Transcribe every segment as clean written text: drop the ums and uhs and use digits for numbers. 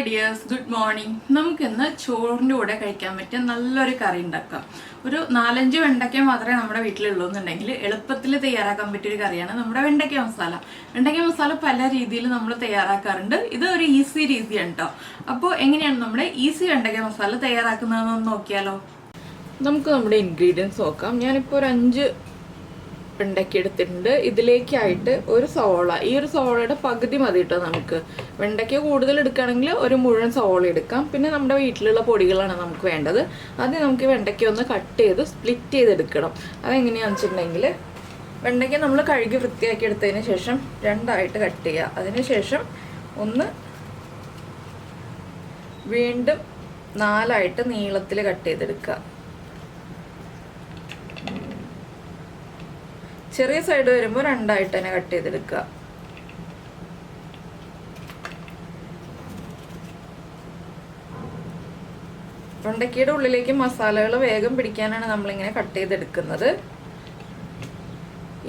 Hi dears, good morning. നമുക്കിന്ന് ചോറിൻ്റെ കൂടെ കഴിക്കാൻ പറ്റിയ നല്ലൊരു കറി ഉണ്ടാക്കാം. ഒരു 4-5 വെണ്ടയ്ക്ക മാത്രമേ നമ്മുടെ വീട്ടിലുള്ളൂ എന്നുണ്ടെങ്കിൽ എളുപ്പത്തിൽ തയ്യാറാക്കാൻ പറ്റിയൊരു കറിയാണ് നമ്മുടെ വെണ്ടയ്ക്ക മസാല. വെണ്ടയ്ക്ക മസാല പല രീതിയിൽ നമ്മൾ തയ്യാറാക്കാറുണ്ട്. ഇത് ഒരു ഈസി രീതിയാണ് കേട്ടോ. അപ്പോൾ എങ്ങനെയാണ് നമ്മുടെ ഈസി വെണ്ടയ്ക്ക മസാല തയ്യാറാക്കുന്നതെന്ന് നോക്കിയാലോ. നമുക്ക് നമ്മുടെ ഇൻഗ്രീഡിയൻസ് നോക്കാം. ഞാനിപ്പോൾ ഒരു 5 വെണ്ടയ്ക്ക എടുത്തിട്ടുണ്ട്. ഇതിലേക്കായിട്ട് ഒരു സവോള, ഈ ഒരു സവോളയുടെ പകുതി മതി കേട്ടോ. നമുക്ക് വെണ്ടയ്ക്ക കൂടുതൽ എടുക്കുകയാണെങ്കിൽ ഒരു മുഴുവൻ സവോള എടുക്കാം. പിന്നെ നമ്മുടെ വീട്ടിലുള്ള പൊടികളാണ് നമുക്ക് വേണ്ടത്. ആദ്യം നമുക്ക് വെണ്ടയ്ക്ക ഒന്ന് കട്ട് ചെയ്ത് സ്പ്ലിറ്റ് ചെയ്തെടുക്കണം. അതെങ്ങനെയാണെന്ന് വെച്ചിട്ടുണ്ടെങ്കിൽ വെണ്ടയ്ക്ക നമ്മൾ കഴുകി വൃത്തിയാക്കി എടുത്തതിന് ശേഷം 2ആയിട്ട് കട്ട് ചെയ്യുക. അതിനുശേഷം ഒന്ന് വീണ്ടും 4ആയിട്ട് നീളത്തിൽ കട്ട് ചെയ്തെടുക്കുക. ചെറിയ സൈഡ് വരുമ്പോൾ 2ആയിട്ട് തന്നെ കട്ട് ചെയ്തെടുക്കുക. വെണ്ടയ്ക്കയുടെ ഉള്ളിലേക്ക് മസാലകൾ വേഗം പിടിക്കാനാണ് നമ്മളിങ്ങനെ കട്ട് ചെയ്തെടുക്കുന്നത്.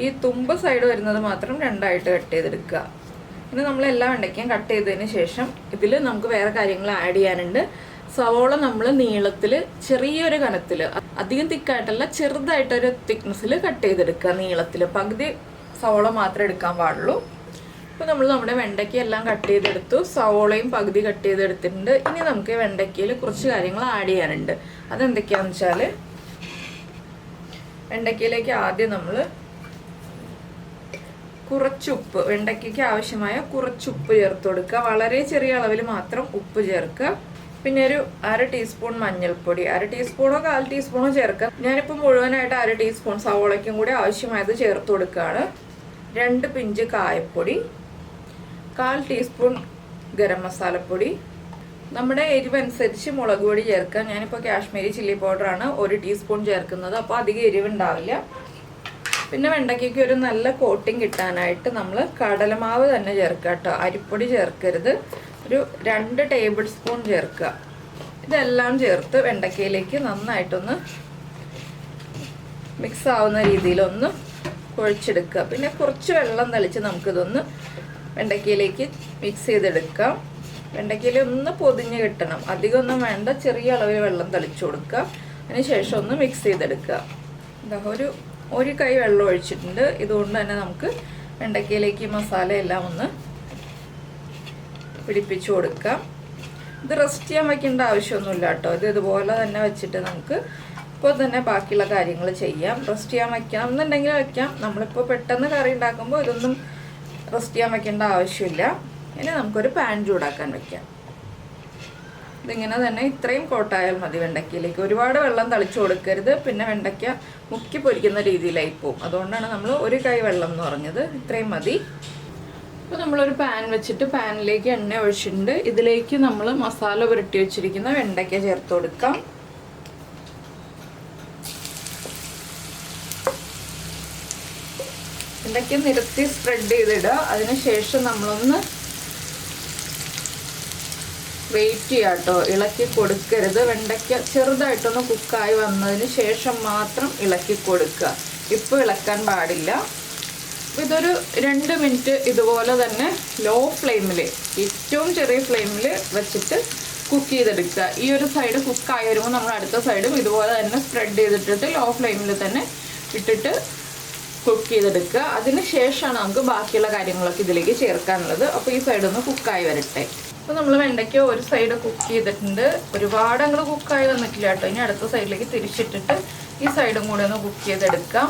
ഈ തുമ്പ് സൈഡ് വരുന്നത് മാത്രം 2ആയിട്ട് കട്ട് ചെയ്തെടുക്കുക. ഇനി നമ്മൾ എല്ലാ വെണ്ടയ്ക്കയും കട്ട് ചെയ്തതിന് ശേഷം ഇതിൽ നമുക്ക് വേറെ കാര്യങ്ങൾ ആഡ് ചെയ്യാനുണ്ട്. സവോള നമ്മൾ നീളത്തിൽ ചെറിയൊരു കനത്തിൽ, അധികം തിക്കായിട്ടല്ല, ചെറുതായിട്ടൊരു തിക്നെസ്സിൽ കട്ട് ചെയ്തെടുക്കുക. നീളത്തിൽ പകുതി സവോള മാത്രമേ എടുക്കാൻ പാടുള്ളൂ. ഇപ്പോൾ നമ്മൾ നമ്മുടെ വെണ്ടയ്ക്ക എല്ലാം കട്ട് ചെയ്തെടുത്തു. സവോളയും പകുതി കട്ട് ചെയ്തെടുത്തിട്ടുണ്ട്. ഇനി നമുക്ക് വെണ്ടയ്ക്കയിൽ കുറച്ച് കാര്യങ്ങൾ ആഡ് ചെയ്യാനുണ്ട്. അതെന്തൊക്കെയാണെന്ന് വെച്ചാൽ, വെണ്ടയ്ക്കയിലേക്ക് ആദ്യം നമ്മൾ കുറച്ചുപ്പ്, വെണ്ടയ്ക്കയ്ക്ക് ആവശ്യമായ കുറച്ചുപ്പ് ചേർത്ത് കൊടുക്കുക. വളരെ ചെറിയ അളവിൽ മാത്രം ഉപ്പ് ചേർക്കുക. പിന്നെ ഒരു 1/2 ടീസ്പൂൺ മഞ്ഞൾപ്പൊടി, 1/2 ടീസ്പൂണോ 1/4 ടീസ്പൂണോ ചേർക്കാം. ഞാനിപ്പോൾ മുഴുവനായിട്ട് 1/2 ടീസ്പൂൺ സവോളയ്ക്കും കൂടി ആവശ്യമായത് ചേർത്ത് കൊടുക്കുകയാണ്. 2 പിഞ്ച് കായപ്പൊടി, 1/4 ടീസ്പൂൺ ഗരം മസാലപ്പൊടി, നമ്മുടെ എരിവനുസരിച്ച് മുളക് പൊടി ചേർക്കാം. ഞാനിപ്പോൾ കാശ്മീരി ചില്ലി പൗഡറാണ് 1 ടീസ്പൂൺ ചേർക്കുന്നത്, അപ്പോൾ അധികം എരിവുണ്ടാവില്ല. പിന്നെ വെണ്ടയ്ക്കയ്ക്ക് ഒരു നല്ല കോട്ടിങ് കിട്ടാനായിട്ട് നമ്മൾ കടലമാവ് തന്നെ ചേർക്കുക കേട്ടോ. അരിപ്പൊടി ചേർക്കരുത്. ഒരു 2 ടേബിൾ സ്പൂൺ ചേർക്കുക. ഇതെല്ലാം ചേർത്ത് വെണ്ടയ്ക്കയിലേക്ക് നന്നായിട്ടൊന്ന് മിക്സ് ആവുന്ന രീതിയിലൊന്ന് കുഴച്ചെടുക്കുക. പിന്നെ കുറച്ച് വെള്ളം തളിച്ച് നമുക്കിതൊന്ന് വെണ്ടയ്ക്കയിലേക്ക് മിക്സ് ചെയ്തെടുക്കാം. വെണ്ടയ്ക്കയിൽ ഒന്ന് പൊതിഞ്ഞ് കിട്ടണം, അധികമൊന്നും വേണ്ട. ചെറിയ അളവിൽ വെള്ളം തളിച്ചു കൊടുക്കുക. അതിന് ശേഷം ഒന്ന് മിക്സ് ചെയ്തെടുക്കുക. ഇതാ ഒരു കൈ വെള്ളം ഒഴിച്ചിട്ടുണ്ട്. ഇതുകൊണ്ട് തന്നെ നമുക്ക് വെണ്ടയ്ക്കയിലേക്ക് മസാല എല്ലാം ഒന്ന് പിടിപ്പിച്ചു കൊടുക്കാം. ഇത് റെസ്റ്റ് ചെയ്യാൻ വയ്ക്കേണ്ട ആവശ്യമൊന്നുമില്ല കേട്ടോ. ഇത് ഇതുപോലെ തന്നെ വെച്ചിട്ട് നമുക്ക് ഇപ്പോൾ തന്നെ ബാക്കിയുള്ള കാര്യങ്ങൾ ചെയ്യാം. റെസ്റ്റ് ചെയ്യാൻ വയ്ക്കാം എന്നുണ്ടെങ്കിൽ വയ്ക്കാം. നമ്മളിപ്പോൾ പെട്ടെന്ന് കറി ഉണ്ടാക്കുമ്പോൾ ഇതൊന്നും റെസ്റ്റ് ചെയ്യാൻ വയ്ക്കേണ്ട ആവശ്യമില്ല. ഇനി നമുക്കൊരു പാൻ ചൂടാക്കാൻ വയ്ക്കാം. ഇതിങ്ങനെ തന്നെ ഇത്രയും കോട്ടായാൽ മതി വെണ്ടയ്ക്കയിലേക്ക്. ഒരുപാട് വെള്ളം തളിച്ചു കൊടുക്കരുത്, പിന്നെ വെണ്ടയ്ക്ക മുക്കി പൊരിക്കുന്ന രീതിയിലായി പോകും. അതുകൊണ്ടാണ് നമ്മൾ ഒരു കൈ വെള്ളം എന്ന് പറഞ്ഞത്. ഇത്രയും മതി. ഇപ്പോൾ നമ്മളൊരു പാൻ വെച്ചിട്ട് പാനിലേക്ക് എണ്ണ ഒഴിച്ചിട്ടുണ്ട്. ഇതിലേക്ക് നമ്മൾ മസാല പുരട്ടി വെച്ചിരിക്കുന്ന വെണ്ടയ്ക്ക ചേർത്ത് കൊടുക്കാം. വെണ്ടയ്ക്ക നിരത്തി സ്പ്രെഡ് ചെയ്തിടുക. അതിനുശേഷം നമ്മളൊന്ന് വെയിറ്റ് ചെയ്യാം കേട്ടോ. ഇളക്കി കൊടുക്കരുത്. വെണ്ടയ്ക്ക ചെറുതായിട്ടൊന്ന് കുക്കായി വന്നതിന് ശേഷം മാത്രം ഇളക്കി കൊടുക്കുക. ഇപ്പോൾ ഇളക്കാൻ പാടില്ല. ഇതൊരു 2 മിനിറ്റ് ഇതുപോലെ തന്നെ ലോ ഫ്ലെയിമിൽ, ഏറ്റവും ചെറിയ ഫ്ലെയിമിൽ വെച്ചിട്ട് കുക്ക് ചെയ്തെടുക്കുക. ഈ ഒരു സൈഡ് കുക്കായി വരുമ്പോൾ നമ്മൾ അടുത്ത സൈഡും ഇതുപോലെ തന്നെ സ്പ്രെഡ് ചെയ്തിട്ടിട്ട് ലോ ഫ്ലെയിമിൽ തന്നെ ഇട്ടിട്ട് കുക്ക് ചെയ്തെടുക്കുക. അതിന് ശേഷമാണ് നമുക്ക് ബാക്കിയുള്ള കാര്യങ്ങളൊക്കെ ഇതിലേക്ക് ചേർക്കാനുള്ളത്. അപ്പോൾ ഈ സൈഡൊന്ന് കുക്കായി വരട്ടെ. അപ്പോൾ നമ്മൾ വെണ്ടയ്ക്ക് ഒരു സൈഡ് കുക്ക് ചെയ്തിട്ടുണ്ട്. ഒരുപാട് അങ്ങോട്ട് കുക്കായി വന്നിട്ടില്ല കേട്ടോ. ഇനി അടുത്ത സൈഡിലേക്ക് തിരിച്ചിട്ടിട്ട് ഈ സൈഡും കൂടെ ഒന്ന് കുക്ക് ചെയ്തെടുക്കാം.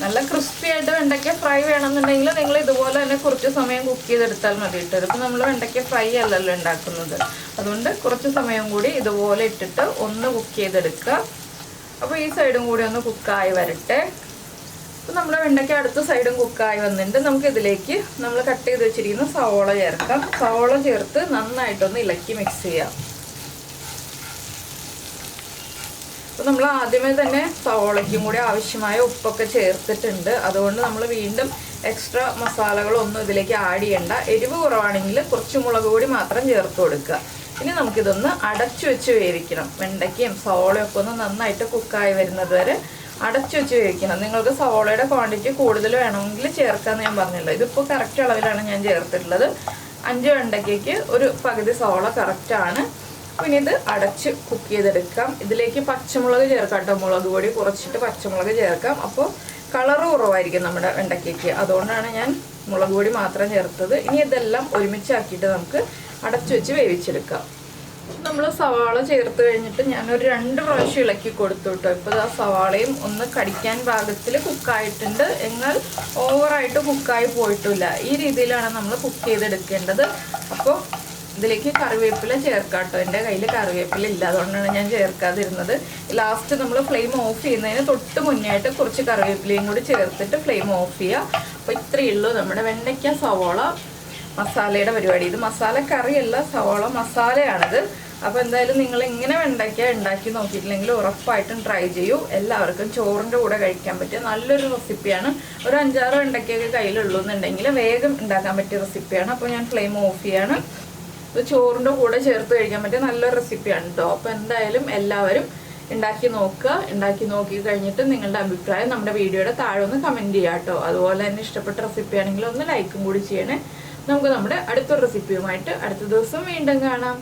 നല്ല ക്രിസ്പി ആയിട്ട് വെണ്ടയ്ക്ക ഫ്രൈ വേണമെന്നുണ്ടെങ്കിൽ നിങ്ങൾ ഇതുപോലെ തന്നെ കുറച്ച് സമയം കുക്ക് ചെയ്തെടുത്താൽ മതി ഇട്ടത്. ഇപ്പം നമ്മൾ വെണ്ടയ്ക്ക ഫ്രൈ അല്ലല്ലോ ഉണ്ടാക്കുന്നത്, അതുകൊണ്ട് കുറച്ച് സമയം കൂടി ഇതുപോലെ ഇട്ടിട്ട് ഒന്ന് കുക്ക് ചെയ്തെടുക്കുക. അപ്പോൾ ഈ സൈഡും കൂടി ഒന്ന് കുക്കായി വരട്ടെ. അപ്പോൾ നമ്മുടെ വെണ്ടയ്ക്ക അടുത്ത സൈഡും കുക്കായി വന്നിട്ടുണ്ട്. നമുക്ക് ഇതിലേക്ക് നമ്മൾ കട്ട് ചെയ്ത് വെച്ചിരിക്കുന്ന സവോള ചേർക്കാം. സവോള ചേർത്ത് നന്നായിട്ടൊന്ന് ഇളക്കി മിക്സ് ചെയ്യാം. അപ്പോൾ നമ്മൾ ആദ്യമേ തന്നെ സവോളയ്ക്കും കൂടി ആവശ്യമായ ഉപ്പൊക്കെ ചേർത്തിട്ടുണ്ട്. അതുകൊണ്ട് നമ്മൾ വീണ്ടും എക്സ്ട്രാ മസാലകളൊന്നും ഇതിലേക്ക് ആഡ് ചെയ്യണ്ട. എരിവ് കുറവാണെങ്കിൽ കുറച്ച് മുളക് പൊടി മാത്രം ചേർത്ത് കൊടുക്കുക. ഇനി നമുക്കിതൊന്ന് അടച്ചു വെച്ച് വേവിക്കണം. വെണ്ടയ്ക്കയും സവോളയൊക്കെ ഒന്ന് നന്നായിട്ട് കുക്കായി വരുന്നത് വരെ അടച്ചു വെച്ച് വേവിക്കണം. നിങ്ങൾക്ക് സവോളയുടെ ക്വാണ്ടിറ്റി കൂടുതൽ വേണമെങ്കിൽ ചേർക്കാമെന്ന് ഞാൻ പറഞ്ഞല്ലോ. ഇതിപ്പോൾ കറക്റ്റ് അളവിലാണ് ഞാൻ ചേർത്തിട്ടുള്ളത്. 5 വെണ്ടയ്ക്കയ്ക്ക് ഒരു പകുതി സവാള കറക്റ്റാണ്. പിന്നെ ഇത് അടച്ച് കുക്ക് ചെയ്തെടുക്കാം. ഇതിലേക്ക് പച്ചമുളക് ചേർക്കാം കേട്ടോ, മുളക് പൊടി കുറച്ചിട്ട് പച്ചമുളക് ചേർക്കാം. അപ്പോൾ കളറ് കുറവായിരിക്കും നമ്മുടെ വെണ്ടയ്ക്കയ്ക്ക്, അതുകൊണ്ടാണ് ഞാൻ മുളക് പൊടി മാത്രം ചേർത്തത്. ഇനി ഇതെല്ലാം ഒരുമിച്ചാക്കിയിട്ട് നമുക്ക് അടച്ചു വെച്ച് വേവിച്ചെടുക്കാം. നമ്മൾ സവാള ചേർത്ത് കഴിഞ്ഞിട്ട് ഞാനൊരു 2 പ്രാവശ്യം ഇളക്കി കൊടുത്തു കേട്ടോ. ഇപ്പോൾ ആ സവാളയും ഒന്ന് കടിക്കാൻ പാകത്തിൽ കുക്കായിട്ടുണ്ട്, എന്നാൽ ഓവറായിട്ട് കുക്കായി പോയിട്ടില്ല. ഈ രീതിയിലാണ് നമ്മൾ കുക്ക് ചെയ്തെടുക്കേണ്ടത്. അപ്പോൾ ഇതിലേക്ക് കറിവേപ്പില ചേർക്കാം കേട്ടോ. എൻ്റെ കയ്യിൽ കറിവേപ്പില ഇല്ല, അതുകൊണ്ടാണ് ഞാൻ ചേർക്കാതിരുന്നത്. ലാസ്റ്റ് നമ്മൾ ഫ്ലെയിം ഓഫ് ചെയ്യുന്നതിന് തൊട്ട് മുന്നേ ആയിട്ട് കുറച്ച് കറിവേപ്പിലയും കൂടി ചേർത്തിട്ട് ഫ്ലെയിം ഓഫ് ചെയ്യുക. അപ്പോൾ ഇത്രയേ ഉള്ളൂ നമ്മുടെ വെണ്ടയ്ക്ക സവാള മസാലയുടെ പരിപാടി. ഇത് മസാല കറിയല്ല, സവാള മസാലയാണിത്. അപ്പോൾ എന്തായാലും നിങ്ങൾ ഇങ്ങനെ വെണ്ടയ്ക്ക ഉണ്ടാക്കി നോക്കിയിട്ടില്ലെങ്കിൽ ഉറപ്പായിട്ടും ട്രൈ ചെയ്യൂ. എല്ലാവർക്കും ചോറിൻ്റെ കൂടെ കഴിക്കാൻ പറ്റിയ നല്ലൊരു റെസിപ്പിയാണ്. ഒരു 5-6 വെണ്ടയ്ക്കൊക്കെ കയ്യിലുള്ളൂ എന്നുണ്ടെങ്കിൽ വേഗം ഉണ്ടാക്കാൻ പറ്റിയ റെസിപ്പിയാണ്. അപ്പോൾ ഞാൻ ഫ്ലെയിം ഓഫ് ചെയ്യാണ്. ഇത് ചോറിൻ്റെ കൂടെ ചേർത്ത് കഴിക്കാൻ പറ്റിയ നല്ലൊരു റെസിപ്പിയാണ് കേട്ടോ. അപ്പോൾ എന്തായാലും എല്ലാവരും ഉണ്ടാക്കി നോക്കുക. ഉണ്ടാക്കി നോക്കി കഴിഞ്ഞിട്ട് നിങ്ങളുടെ അഭിപ്രായം നമ്മുടെ വീഡിയോയുടെ താഴെ ഒന്ന് കമൻറ്റ് ചെയ്യുക കേട്ടോ. അതുപോലെ തന്നെ ഇഷ്ടപ്പെട്ട റെസിപ്പി ആണെങ്കിൽ ഒന്ന് ലൈക്കും കൂടി ചെയ്യണേ. നമുക്ക് നമ്മുടെ അടുത്തൊരു റെസിപ്പിയുമായിട്ട് അടുത്ത ദിവസം വീണ്ടും കാണാം.